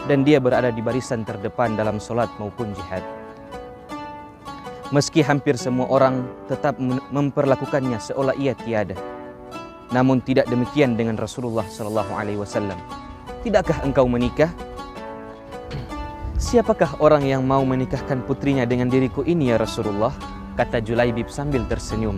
dan dia berada di barisan terdepan dalam solat maupun jihad. Meski hampir semua orang tetap memperlakukannya seolah ia tiada, namun tidak demikian dengan Rasulullah SAW. Tidakkah engkau menikah? Siapakah orang yang mau menikahkan putrinya dengan diriku ini ya Rasulullah? Kata Julaibib sambil tersenyum.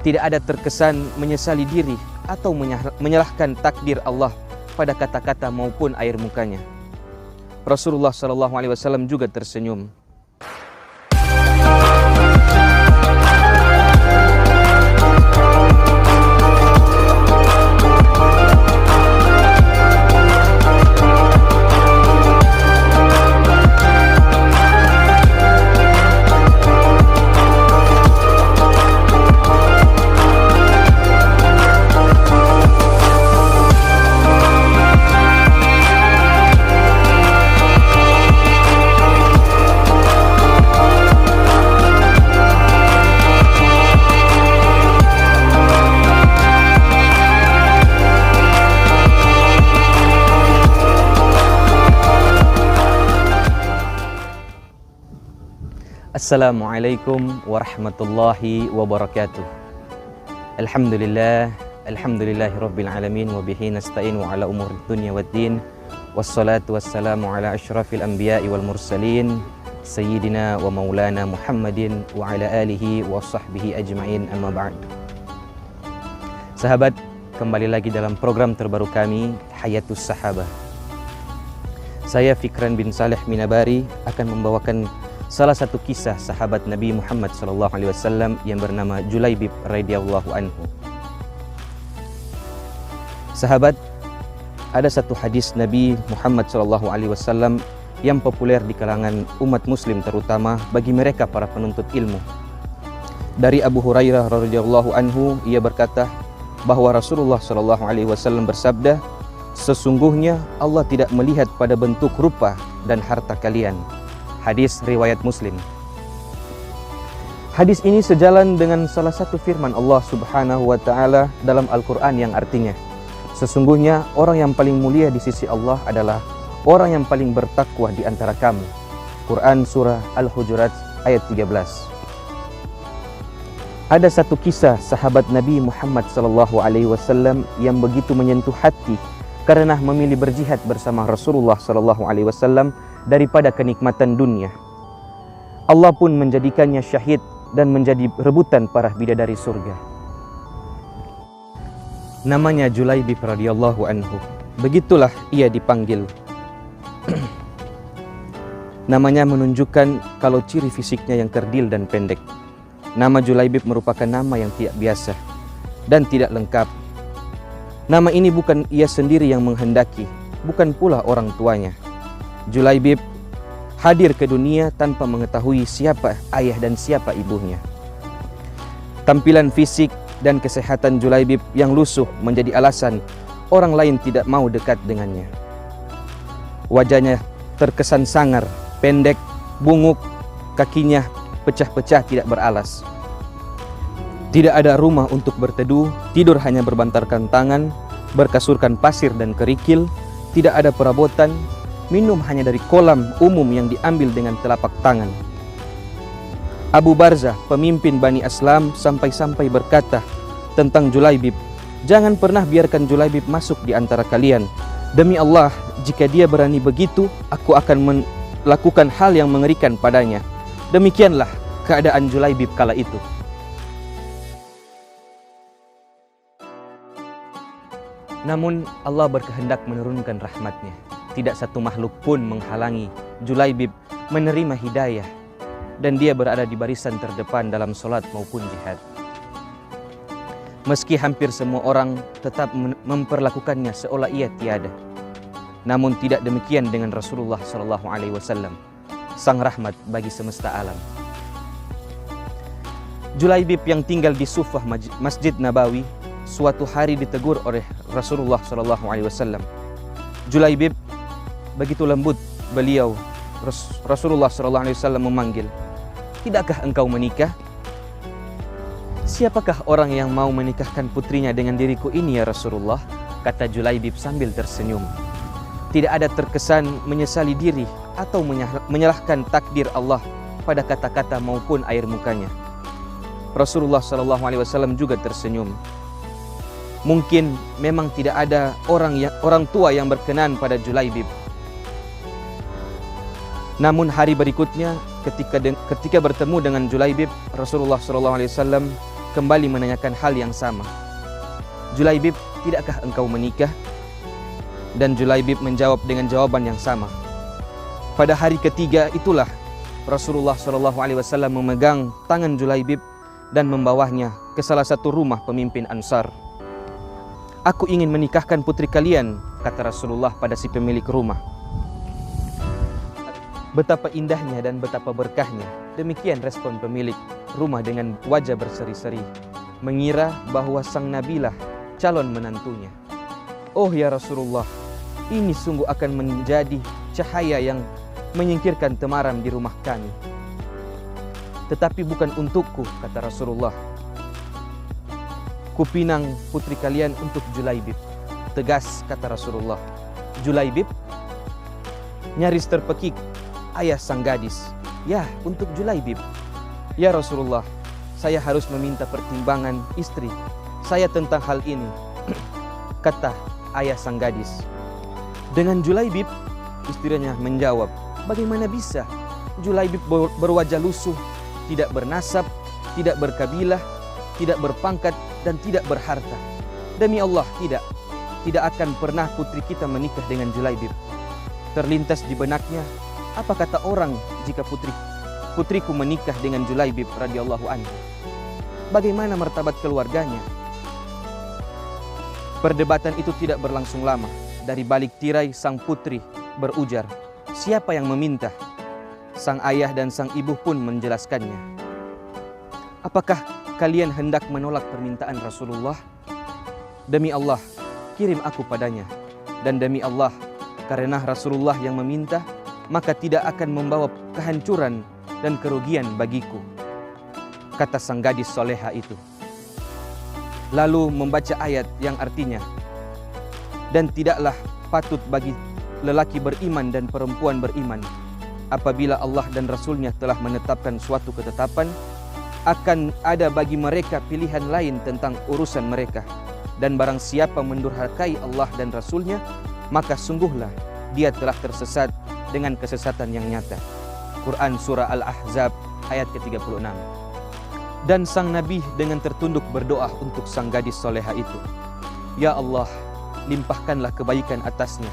Tidak ada terkesan menyesali diri atau menyalahkan takdir Allah pada kata-kata maupun air mukanya. Rasulullah SAW juga tersenyum. Assalamualaikum warahmatullahi wabarakatuh. Alhamdulillahi rabbil alamin wa bihi nasta'in wa ala umuri dunya waddin. Wassalatu wassalamu ala asyrafil anbiya'i wal mursalin sayyidina wa maulana Muhammadin wa ala alihi wa sahbihi ajma'in, amma ba'd. Sahabat, kembali lagi dalam program terbaru kami, Hayatus Sahabah. Saya Fikran bin Saleh Minabari akan membawakan salah satu kisah sahabat Nabi Muhammad SAW yang bernama Julaibib radhiyallahu anhu. Sahabat, ada satu hadis Nabi Muhammad SAW yang populer di kalangan umat muslim, terutama bagi mereka para penuntut ilmu. Dari Abu Hurairah radhiyallahu anhu, ia berkata bahwa Rasulullah SAW bersabda, sesungguhnya Allah tidak melihat pada bentuk rupa dan harta kalian. Hadis riwayat Muslim. Hadis ini sejalan dengan salah satu firman Allah Subhanahu wa taala dalam Al-Qur'an yang artinya, sesungguhnya orang yang paling mulia di sisi Allah adalah orang yang paling bertakwa di antara kamu. Quran surah Al-Hujurat ayat 13. Ada satu kisah sahabat Nabi Muhammad SAW yang begitu menyentuh hati karena memilih berjihad bersama Rasulullah SAW daripada kenikmatan dunia. Allah pun menjadikannya syahid dan menjadi rebutan para bidadari surga. Namanya Julaibib radhiyallahu anhu. Begitulah ia dipanggil. Namanya menunjukkan kalau ciri fisiknya yang kerdil dan pendek. Nama Julaibib merupakan nama yang tidak biasa dan tidak lengkap. Nama ini bukan ia sendiri yang menghendaki, bukan pula orang tuanya. Julaibib hadir ke dunia tanpa mengetahui siapa ayah dan siapa ibunya. Tampilan fisik dan kesehatan Julaibib yang lusuh menjadi alasan orang lain tidak mau dekat dengannya. Wajahnya terkesan sangar, pendek, bunguk, kakinya pecah-pecah tidak beralas. Tidak ada rumah untuk berteduh, tidur hanya berbantarkan tangan, berkasurkan pasir dan kerikil, tidak ada perabotan, minum hanya dari kolam umum yang diambil dengan telapak tangan. Abu Barzah, pemimpin Bani Aslam, sampai-sampai berkata tentang Julaibib, jangan pernah biarkan Julaibib masuk di antara kalian. Demi Allah, jika dia berani begitu, aku akan melakukan hal yang mengerikan padanya. Demikianlah keadaan Julaibib kala itu. Namun Allah berkehendak menurunkan rahmatnya. Tidak satu makhluk pun menghalangi Julaibib menerima hidayah, dan dia berada di barisan terdepan dalam solat maupun jihad. Meski hampir semua orang tetap memperlakukannya seolah ia tiada, namun tidak demikian dengan Rasulullah SAW, sang rahmat bagi semesta alam. Julaibib yang tinggal di Sufah Masjid Nabawi suatu hari ditegur oleh Rasulullah SAW. Julaibib, begitu lembut beliau, Rasulullah SAW memanggil, tidakkah engkau menikah? Siapakah orang yang mau menikahkan putrinya dengan diriku ini ya Rasulullah? Kata Julaibib sambil tersenyum. Tidak ada terkesan menyesali diri atau menyalahkan takdir Allah pada kata-kata maupun air mukanya. Rasulullah SAW juga tersenyum. Mungkin memang tidak ada orang tua yang berkenan pada Julaibib. Namun hari berikutnya ketika bertemu dengan Julaibib, Rasulullah SAW kembali menanyakan hal yang sama. Julaibib, tidakkah engkau menikah? Dan Julaibib menjawab dengan jawaban yang sama. Pada hari ketiga itulah Rasulullah SAW memegang tangan Julaibib dan membawanya ke salah satu rumah pemimpin Ansar. Aku ingin menikahkan putri kalian, kata Rasulullah pada si pemilik rumah. Betapa indahnya dan betapa berkahnya. Demikian respon pemilik rumah dengan wajah berseri-seri, mengira bahwa sang nabilah calon menantunya. Oh ya Rasulullah, ini sungguh akan menjadi cahaya yang menyingkirkan temaram di rumah kami. Tetapi bukan untukku, kata Rasulullah. Kupinang putri kalian untuk Julaibib. Tegas, kata Rasulullah. Julaibib? Nyaris terpekik ayah sang gadis. Ya, untuk Julaibib. Ya Rasulullah, saya harus meminta pertimbangan istri saya tentang hal ini, kata ayah sang gadis. Dengan Julaibib, istrinya menjawab, bagaimana bisa? Julaibib berwajah lusuh, tidak bernasab, tidak berkabilah, tidak berpangkat, dan tidak berharta. Demi Allah, tidak akan pernah putri kita menikah dengan Julaibib. Terlintas di benaknya, apa kata orang jika putriku menikah dengan Julaibib radhiyallahu anhu? Bagaimana martabat keluarganya? Perdebatan itu tidak berlangsung lama. Dari balik tirai sang putri berujar, siapa yang meminta? Sang ayah dan sang ibu pun menjelaskannya. Apakah kalian hendak menolak permintaan Rasulullah? Demi Allah, kirim aku padanya. Dan demi Allah, karena Rasulullah yang meminta, maka tidak akan membawa kehancuran dan kerugian bagiku, kata sang gadis soleha itu. Lalu membaca ayat yang artinya, dan tidaklah patut bagi lelaki beriman dan perempuan beriman, apabila Allah dan Rasulnya telah menetapkan suatu ketetapan, akan ada bagi mereka pilihan lain tentang urusan mereka. Dan barang siapa mendurhakai Allah dan Rasulnya, maka sungguhlah dia telah tersesat dengan kesesatan yang nyata. Quran Surah Al-Ahzab ayat ke-36. Dan sang Nabi dengan tertunduk berdoa untuk sang gadis soleha itu. Ya Allah, limpahkanlah kebaikan atasnya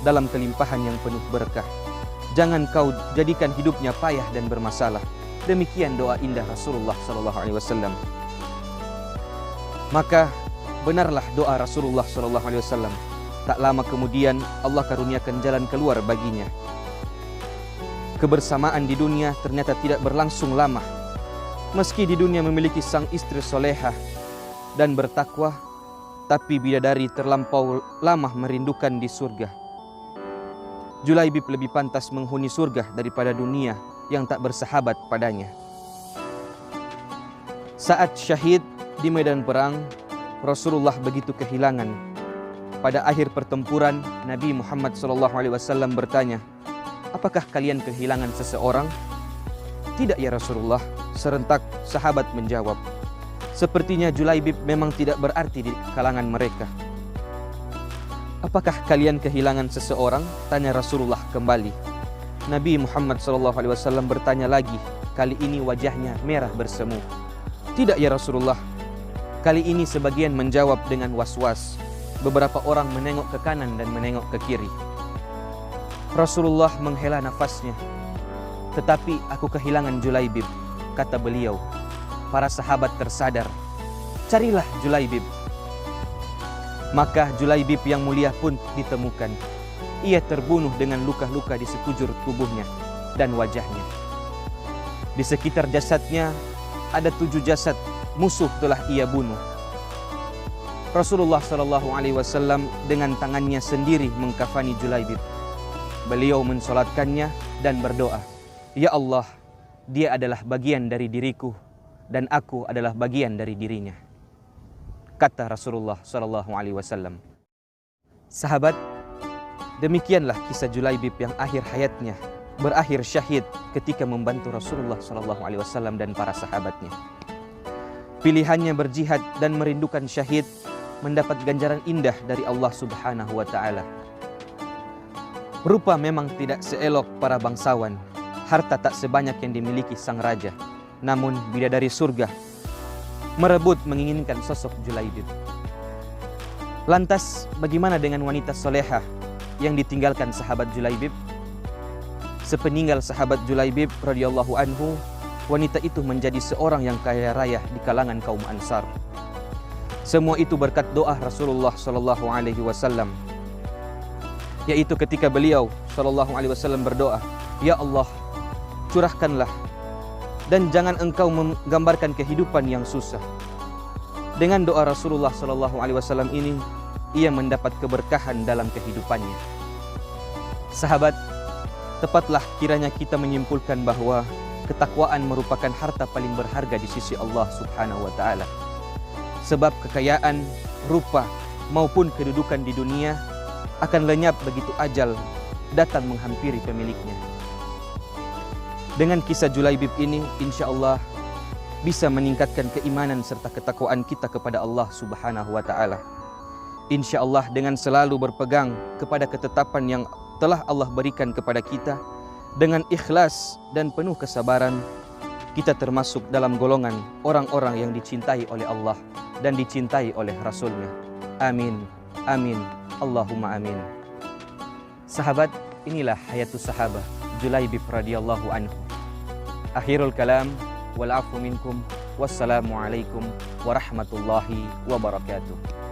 dalam kelimpahan yang penuh berkah. Jangan kau jadikan hidupnya payah dan bermasalah. Demikian doa indah Rasulullah SAW. Maka benarlah doa Rasulullah SAW. Tak lama kemudian Allah karuniakan jalan keluar baginya. Kebersamaan di dunia ternyata tidak berlangsung lama. Meski di dunia memiliki sang istri soleha dan bertakwa, tapi bidadari terlampau lama merindukan di surga. Julaibib lebih pantas menghuni surga daripada dunia yang tak bersahabat padanya. Saat syahid di medan perang, Rasulullah begitu kehilangan. Pada akhir pertempuran, Nabi Muhammad SAW bertanya, apakah kalian kehilangan seseorang? Tidak ya Rasulullah, serentak sahabat menjawab. Sepertinya Julaibib memang tidak berarti di kalangan mereka. Apakah kalian kehilangan seseorang? Tanya Rasulullah kembali. Nabi Muhammad SAW bertanya lagi, kali ini wajahnya merah bersemu. Tidak ya Rasulullah. Kali ini sebagian menjawab dengan was-was. Beberapa orang menengok ke kanan dan menengok ke kiri. Rasulullah menghela nafasnya. Tetapi aku kehilangan Julaibib, kata beliau. Para sahabat tersadar. Carilah Julaibib. Maka Julaibib yang mulia pun ditemukan. Ia terbunuh dengan luka-luka di sekujur tubuhnya dan wajahnya. Di sekitar jasadnya ada 7 jasad musuh telah ia bunuh. Rasulullah SAW dengan tangannya sendiri mengkafani Julaibib. Beliau mensolatkannya dan berdoa, ya Allah, dia adalah bagian dari diriku dan aku adalah bagian dari dirinya, kata Rasulullah SAW. Sahabat, Demikianlah kisah Julaibib yang akhir hayatnya berakhir syahid ketika membantu Rasulullah SAW dan para sahabatnya. Pilihannya berjihad dan merindukan syahid mendapat ganjaran indah dari Allah Subhanahu wa Ta'ala. Rupa memang tidak seelok para bangsawan, harta tak sebanyak yang dimiliki sang raja, namun bidadari surga merebut menginginkan sosok Julaibib. Lantas bagaimana dengan wanita solehah yang ditinggalkan sahabat Julaibib? Sepeninggal sahabat Julaibib radhiyallahu anhu, wanita itu menjadi seorang yang kaya raya di kalangan kaum Ansar. Semua itu berkat doa Rasulullah sallallahu alaihi wasallam, yaitu ketika beliau sallallahu alaihi wasallam berdoa, "Ya Allah, curahkanlah dan jangan engkau menggambarkan kehidupan yang susah." Dengan doa Rasulullah sallallahu alaihi wasallam ini, ia mendapat keberkahan dalam kehidupannya. Sahabat, tepatlah kiranya kita menyimpulkan bahwa ketakwaan merupakan harta paling berharga di sisi Allah Subhanahu wa Ta'ala. Sebab kekayaan, rupa maupun kedudukan di dunia akan lenyap begitu ajal datang menghampiri pemiliknya. Dengan kisah Julaibib ini, insya Allah bisa meningkatkan keimanan serta ketakwaan kita kepada Allah Subhanahu wa Ta'ala. Insya Allah dengan selalu berpegang kepada ketetapan yang telah Allah berikan kepada kita, dengan ikhlas dan penuh kesabaran, kita termasuk dalam golongan orang-orang yang dicintai oleh Allah dan dicintai oleh Rasulnya. Amin, amin, Allahumma amin. Sahabat, inilah hayatus sahabah Julaibib radhiyallahu anhu. Akhirul kalam, wal afu minkum, wassalamualaikum warahmatullahi wabarakatuh.